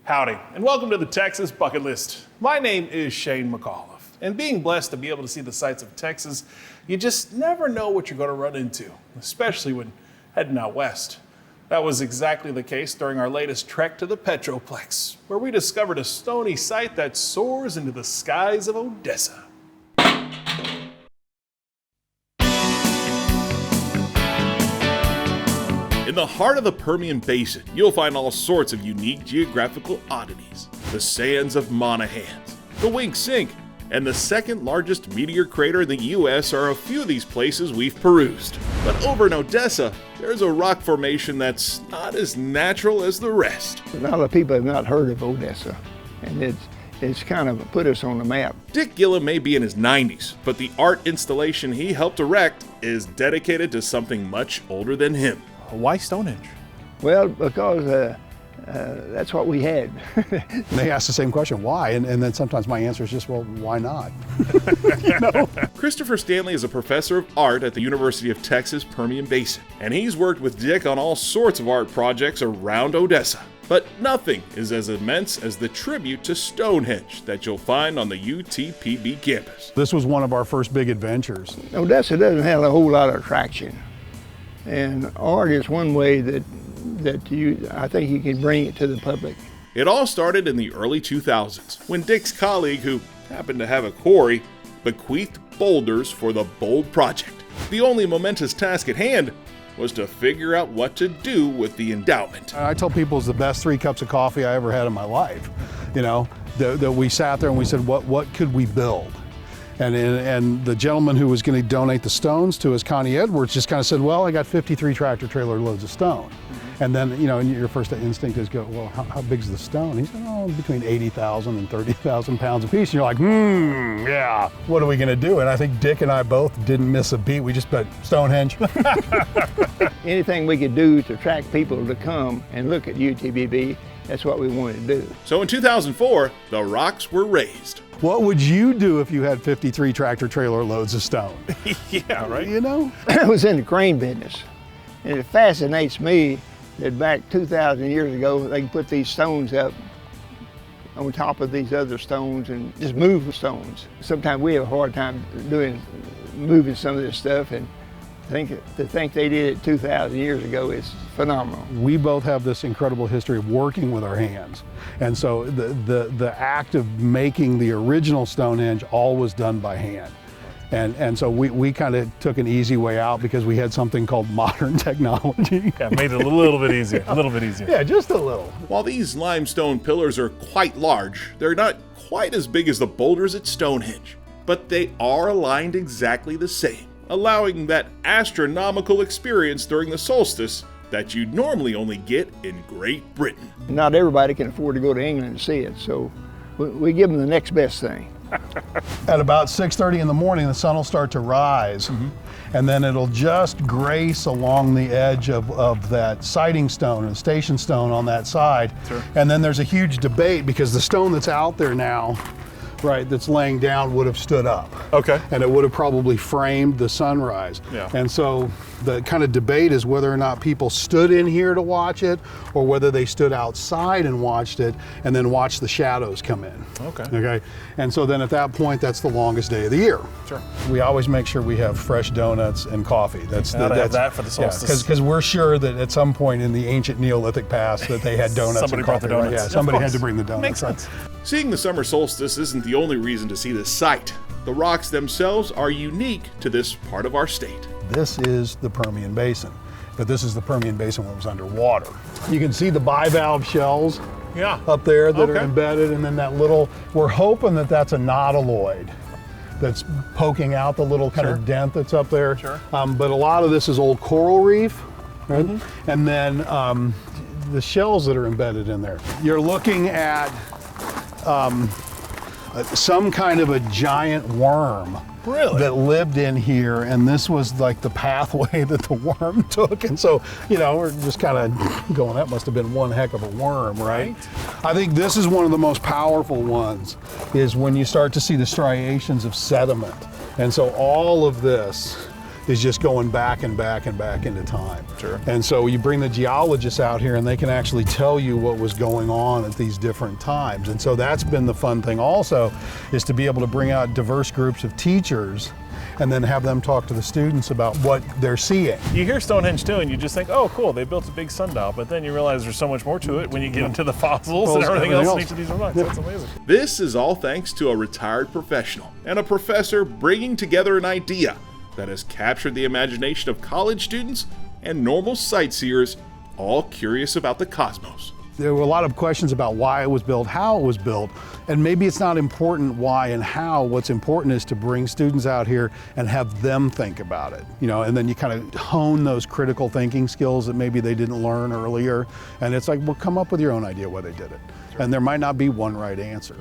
Howdy, and welcome to the Texas Bucket List. My name is Shane McAuliffe, and being blessed to be able to see the sights of Texas, you just never know what you're going to run into, especially when heading out west. That was exactly the case during our latest trek to the Petroplex, where we discovered a stony site that soars into the skies of Odessa. In the heart of the Permian Basin, you'll find all sorts of unique geographical oddities. The sands of Monahans, the Wink Sink, and the second largest meteor crater in the U.S. are a few of these places we've perused. But over in Odessa, there's a rock formation that's not as natural as the rest. A lot of people have not heard of Odessa, and it's kind of put us on the map. Dick Gillum may be in his 90s, but the art installation he helped erect is dedicated to something much older than him. Why Stonehenge? Well, because that's what we had. They ask the same question, why? And then sometimes my answer is just, well, why not? Christopher Stanley is a professor of art at the University of Texas Permian Basin, and he's worked with Dick on all sorts of art projects around Odessa. But nothing is as immense as the tribute to Stonehenge that you'll find on the UTPB campus. This was one of our first big adventures. Odessa doesn't have a whole lot of attraction. And art is one way that I think you can bring it to the public. It all started in the early 2000s when Dick's colleague, who happened to have a quarry, bequeathed boulders for the Bold Project. The only momentous task at hand was to figure out what to do with the endowment. I tell people it's the best 3 cups of coffee I ever had in my life. You know, that we sat there and we said, what could we build? And the gentleman who was going to donate the stones to us, Connie Edwards, just kind of said, well, I got 53 tractor trailer loads of stone. And then, you know, and your first instinct is go, well, how big's the stone? He said, oh, between 80,000 and 30,000 pounds a piece. And you're like, yeah, what are we going to do? And I think Dick and I both didn't miss a beat. We just put Stonehenge. Anything we could do to attract people to come and look at UTPB, that's what we wanted to do. So in 2004, the rocks were raised. What would you do if you had 53 tractor trailer loads of stone? Yeah, right. You know? I was in the crane business, and it fascinates me that back 2,000 years ago, they could put these stones up on top of these other stones and just move the stones. Sometimes we have a hard time moving some of this stuff, and to think they did it 2,000 years ago is phenomenal. We both have this incredible history of working with our hands. And so the act of making the original Stonehenge all was done by hand. And so we kind of took an easy way out because we had something called modern technology. Yeah, made it a little bit easier, a little bit easier. Yeah, just a little. While these limestone pillars are quite large, they're not quite as big as the boulders at Stonehenge, but they are aligned exactly the same, allowing that astronomical experience during the solstice that you normally only get in Great Britain. Not everybody can afford to go to England to see it, so we give them the next best thing. At about 6:30 in the morning, the sun will start to rise, and then it'll just grace along the edge of that sighting stone and station stone on that side. Sure. And then there's a huge debate because the stone that's out there now, right, that's laying down would have stood up. Okay. And it would have probably framed the sunrise. Yeah. And so the kind of debate is whether or not people stood in here to watch it or whether they stood outside and watched it and then watched the shadows come in. Okay. Okay. And so then at that point, that's the longest day of the year. Sure. We always make sure we have fresh donuts and coffee. That's have that for the solstice. Because we're sure that at some point in the ancient Neolithic past that they had donuts Somebody and brought coffee. the Right? donuts. Yeah, Of somebody had course. to bring the donuts. Makes right? sense. Seeing the summer solstice isn't the only reason to see this site. The rocks themselves are unique to this part of our state. This is the Permian Basin, but this is the Permian Basin when it was underwater. You can see the bivalve shells up there that are embedded, and then that little, we're hoping that that's a nautiloid that's poking out the little kind of dent that's up there. Sure. But a lot of this is old coral reef, right? And then the shells that are embedded in there. You're looking at some kind of a giant worm that lived in here, and this was like the pathway that the worm took. And so, you know, we're just kind of going, that must have been one heck of a worm, right? I think this is one of the most powerful ones, is when you start to see the striations of sediment. And so all of this is just going back and back and back into time. Sure. And so you bring the geologists out here and they can actually tell you what was going on at these different times. And so that's been the fun thing also, is to be able to bring out diverse groups of teachers and then have them talk to the students about what they're seeing. You hear Stonehenge too, and you just think, oh, cool, they built a big sundial, but then you realize there's so much more to it when you get into the fossils and everything else in each of these remarks. That's amazing. This is all thanks to a retired professional and a professor bringing together an idea that has captured the imagination of college students and normal sightseers, all curious about the cosmos. There were a lot of questions about why it was built, how it was built, and maybe it's not important why and how. What's important is to bring students out here and have them think about it, and then you kind of hone those critical thinking skills that maybe they didn't learn earlier. And it's like, well, come up with your own idea why they did it. And there might not be one right answer.